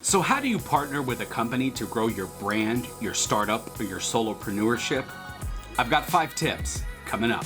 So how do you partner with a company to grow your brand, your startup, or your solopreneurship? I've got 5 tips coming up.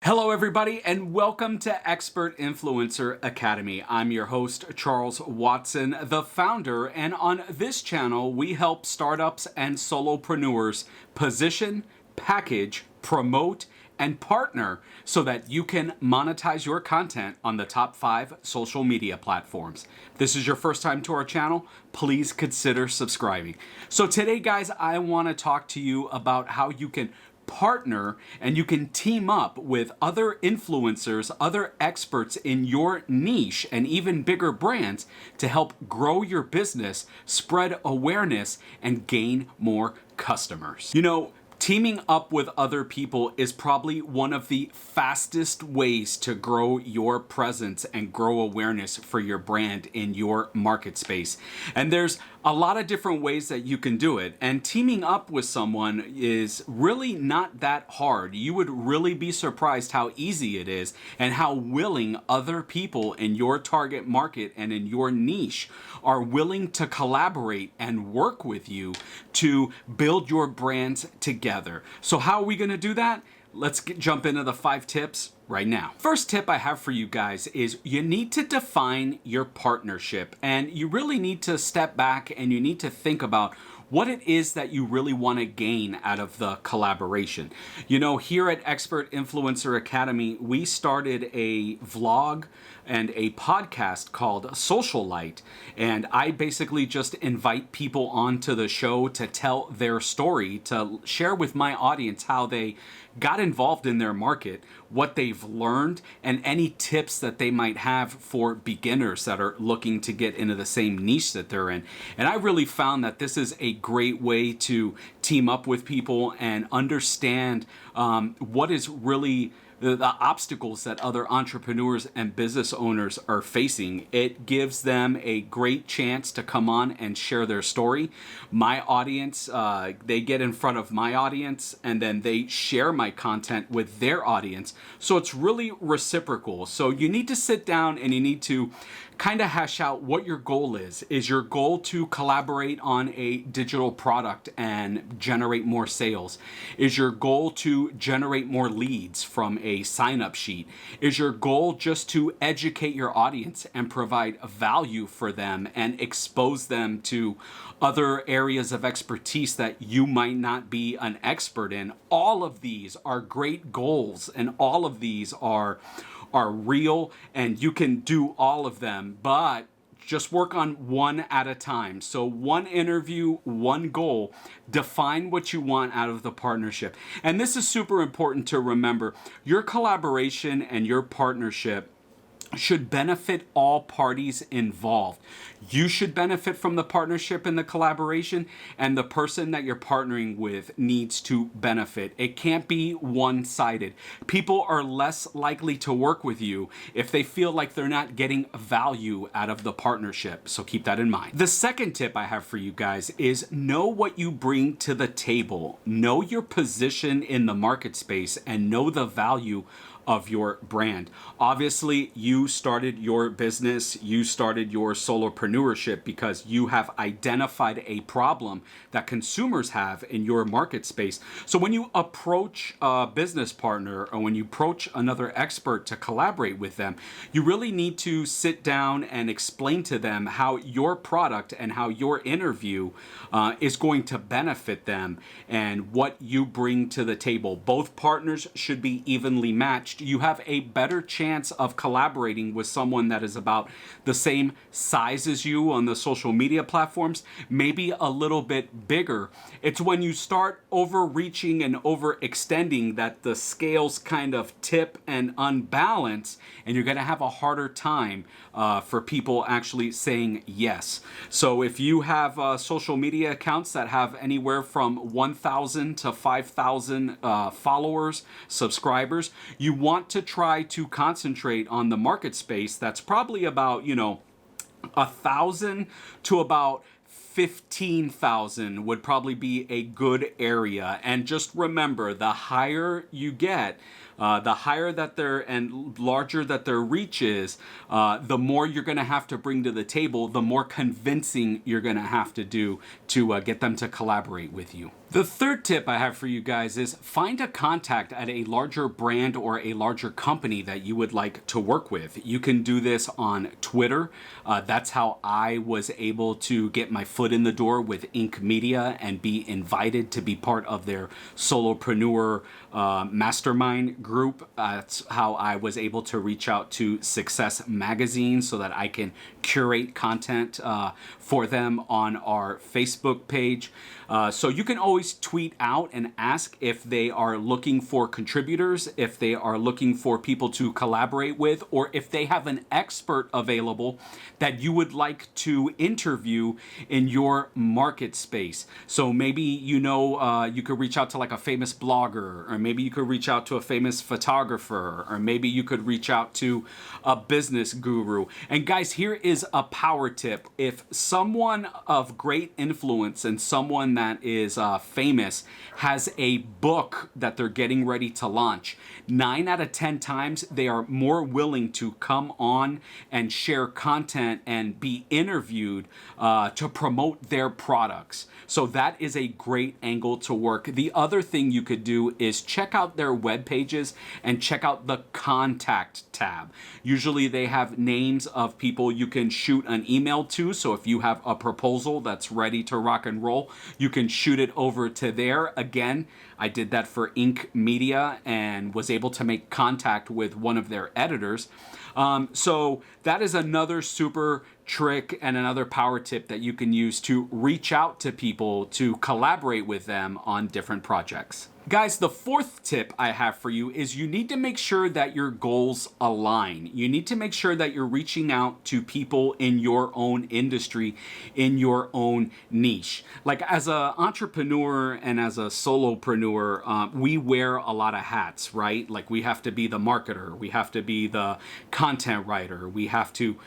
Hello everybody and welcome to Expert Influencer Academy. I'm your host, Charles Watson, the founder, and on this channel we help startups and solopreneurs position, package, promote, and partner so that you can monetize your content on the top 5 social media platforms. If this is your first time to our channel, please consider subscribing. So today, guys, I want to talk to you about how you can partner and you can team up with other influencers, other experts in your niche, and even bigger brands to help grow your business, spread awareness, and gain more customers. You know, teaming up with other people is probably one of the fastest ways to grow your presence and grow awareness for your brand in your market space. And there's a lot of different ways that you can do it. And teaming up with someone is really not that hard. You would really be surprised how easy it is and how willing other people in your target market and in your niche are willing to collaborate and work with you to build your brands together. So how are we going to do that? Let's jump into the 5 tips right now. First tip I have for you guys is you need to define your partnership, and you really need to step back and you need to think about what it is that you really want to gain out of the collaboration. You know, here at Expert Influencer Academy, we started a vlog and a podcast called Social Light, and I basically just invite people onto the show to tell their story, to share with my audience how they got involved in their market, what they've learned, and any tips that they might have for beginners that are looking to get into the same niche that they're in. And I really found that this is a great way to team up with people and understand what is really the obstacles that other entrepreneurs and business owners are facing. It gives them a great chance to come on and share their story. My audience, they get in front of my audience and then they share my content with their audience. So it's really reciprocal. So you need to sit down and you need to kind of hash out what your goal is. Is your goal to collaborate on a digital product and generate more sales? Is your goal to generate more leads from a sign-up sheet? Is your goal just to educate your audience and provide value for them and expose them to other areas of expertise that you might not be an expert in? All of these are great goals, and all of these are real, and you can do all of them, but just work on one at a time. So one interview, one goal. Define what you want out of the partnership. And this is super important to remember. Your collaboration and your partnership should benefit all parties involved. You should benefit from the partnership and the collaboration, and the person that you're partnering with needs to benefit. It can't be one-sided. People are less likely to work with you if they feel like they're not getting value out of the partnership. So keep that in mind. The second tip I have for you guys is know what you bring to the table. Know your position in the market space and know the value of your brand. Obviously, you started your business, you started your solopreneurship because you have identified a problem that consumers have in your market space. So when you approach a business partner or when you approach another expert to collaborate with them, you really need to sit down and explain to them how your product and how your interview is going to benefit them and what you bring to the table. Both partners should be evenly matched. You have a better chance of collaborating with someone that is about the same size as you on the social media platforms, maybe a little bit bigger. It's when you start overreaching and overextending that the scales kind of tip and unbalance, and you're going to have a harder time for people actually saying yes. So if you have social media accounts that have anywhere from 1,000 to 5,000 followers, subscribers, you want to try to concentrate on the market space that's probably about, 1,000 to about 15,000 would probably be a good area. And just remember, the higher you get, the higher that and larger that their reach is, the more you're going to have to bring to the table, the more convincing you're going to have to do to get them to collaborate with you. The third tip I have for you guys is find a contact at a larger brand or a larger company that you would like to work with. You can do this on Twitter. That's how I was able to get my foot in the door with Inc. Media and be invited to be part of their solopreneur mastermind group. That's how I was able to reach out to Success Magazine so that I can curate content for them on our Facebook page. So you can always tweet out and ask if they are looking for contributors, if they are looking for people to collaborate with, or if they have an expert available that you would like to interview in your market space. So maybe you could reach out to like a famous blogger, or maybe you could reach out to a famous photographer, or maybe you could reach out to a business guru. And guys, here is a power tip. If someone of great influence and someone that is famous has a book that they're getting ready to launch, 9 out of 10 times they are more willing to come on and share content and be interviewed to promote their products. So that is a great angle to work. The other thing you could do is check out their web pages and check out the contact tab. Usually they have names of people you can shoot an email to. So if you have a proposal that's ready to rock and roll, you can shoot it over to there. Again, I did that for Inc. Media and was able to make contact with one of their editors. So that is another super trick and another power tip that you can use to reach out to people to collaborate with them on different projects. Guys, the fourth tip I have for you is you need to make sure that your goals align. You need to make sure that you're reaching out to people in your own industry, in your own niche. Like as an entrepreneur and as a solopreneur, we wear a lot of hats, right? Like we have to be the marketer, we have to be the content writer, we have to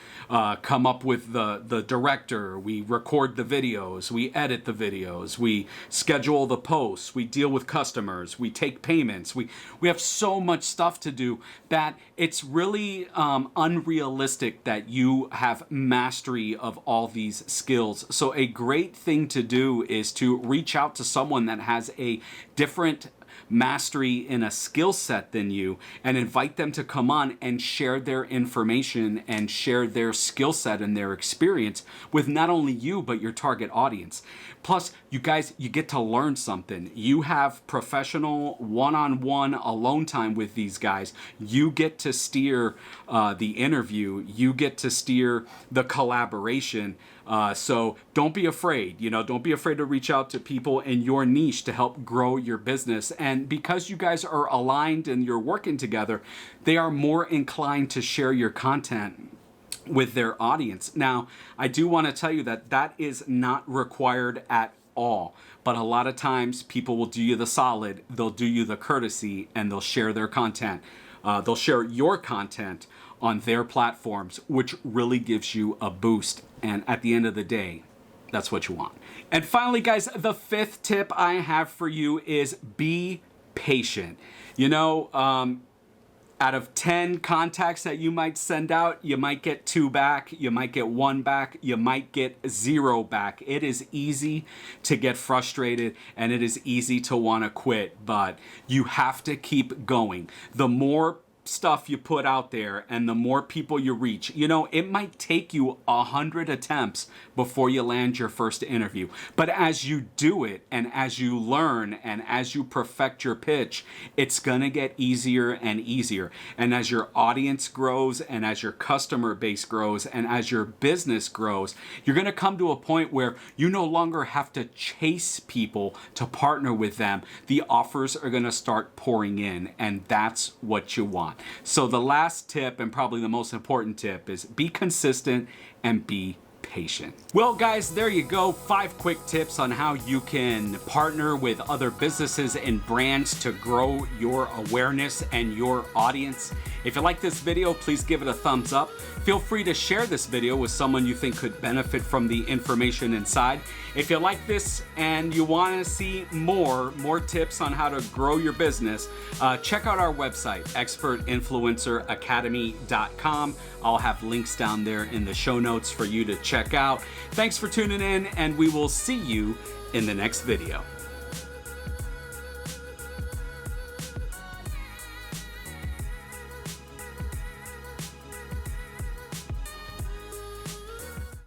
come up with the director, we record the videos, we edit the videos, we schedule the posts, we deal with customers, we take payments, we have so much stuff to do that it's really unrealistic that you have mastery of all these skills. So a great thing to do is to reach out to someone that has a different mastery in a skill set than you and invite them to come on and share their information and share their skill set and their experience with not only you but your target audience. Plus, you guys, you get to learn something. You have professional one-on-one alone time with these guys. You get to steer the interview. You get to steer the collaboration. So don't be afraid, don't be afraid to reach out to people in your niche to help grow your business. And because you guys are aligned and you're working together, they are more inclined to share your content with their audience. Now, I do want to tell you that that is not required at all. But a lot of times people will do you the solid, they'll do you the courtesy, and they'll share their content. They'll share your content on their platforms, which really gives you a boost. And at the end of the day, that's what you want. And finally, guys, the fifth tip I have for you is be patient. Out of 10 contacts that you might send out, you might get 2 back, you might get 1 back, you might get 0 back. It is easy to get frustrated and it is easy to want to quit, but you have to keep going. The more stuff you put out there and the more people you reach, it might take you 100 attempts before you land your first interview. But as you do it and as you learn and as you perfect your pitch, it's gonna get easier and easier. And as your audience grows and as your customer base grows and as your business grows, you're gonna come to a point where you no longer have to chase people to partner with them. The offers are gonna start pouring in, and that's what you want. So the last tip, and probably the most important tip, is be consistent and be patient. Well, guys, there you go. 5 quick tips on how you can partner with other businesses and brands to grow your awareness and your audience. If you like this video, please give it a thumbs up. Feel free to share this video with someone you think could benefit from the information inside. If you like this and you want to see more tips on how to grow your business, check out our website, expertinfluenceracademy.com. I'll have links down there in the show notes for you to check out. Thanks for tuning in, and we will see you in the next video.